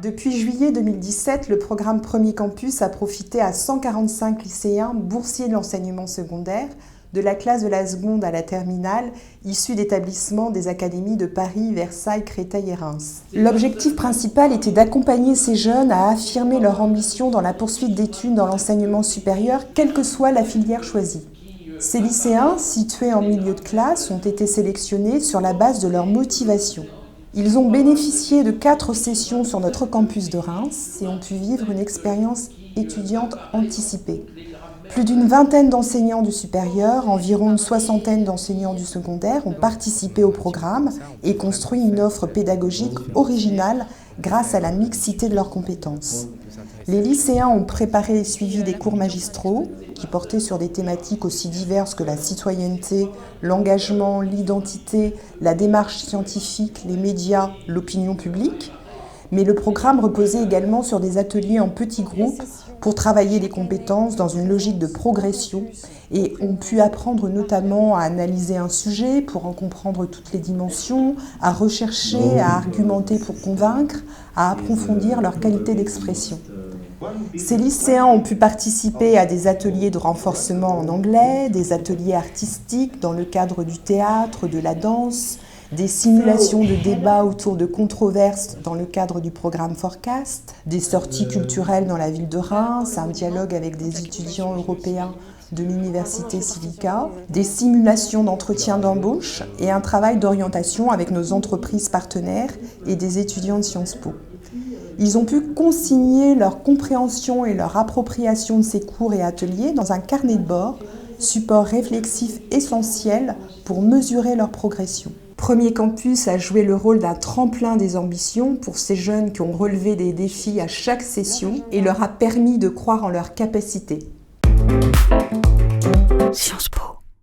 Depuis juillet 2017, le programme Premier Campus a profité à 145 lycéens boursiers de l'enseignement secondaire, de la classe de la seconde à la terminale, issus d'établissements des académies de Paris, Versailles, Créteil et Reims. L'objectif principal était d'accompagner ces jeunes à affirmer leur ambition dans la poursuite d'études dans l'enseignement supérieur, quelle que soit la filière choisie. Ces lycéens, situés en milieu de classe, ont été sélectionnés sur la base de leur motivation. Ils ont bénéficié de 4 sessions sur notre campus de Reims et ont pu vivre une expérience étudiante anticipée. Plus d'une vingtaine d'enseignants du supérieur, environ une soixantaine d'enseignants du secondaire ont participé au programme et construit une offre pédagogique originale grâce à la mixité de leurs compétences. Les lycéens ont préparé et suivi des cours magistraux qui portaient sur des thématiques aussi diverses que la citoyenneté, l'engagement, l'identité, la démarche scientifique, les médias, l'opinion publique. Mais le programme reposait également sur des ateliers en petits groupes pour travailler les compétences dans une logique de progression et ont pu apprendre notamment à analyser un sujet pour en comprendre toutes les dimensions, à rechercher, à argumenter pour convaincre, à approfondir leur qualité d'expression. Ces lycéens ont pu participer à des ateliers de renforcement en anglais, des ateliers artistiques dans le cadre du théâtre, de la danse, des simulations de débats autour de controverses dans le cadre du programme Forecast, des sorties culturelles dans la ville de Reims, un dialogue avec des étudiants européens de l'université Civica, des simulations d'entretien d'embauche et un travail d'orientation avec nos entreprises partenaires et des étudiants de Sciences Po. Ils ont pu consigner leur compréhension et leur appropriation de ces cours et ateliers dans un carnet de bord, support réflexif essentiel pour mesurer leur progression. Premier Campus a joué le rôle d'un tremplin des ambitions pour ces jeunes qui ont relevé des défis à chaque session et leur a permis de croire en leurs capacités. Sciences Po.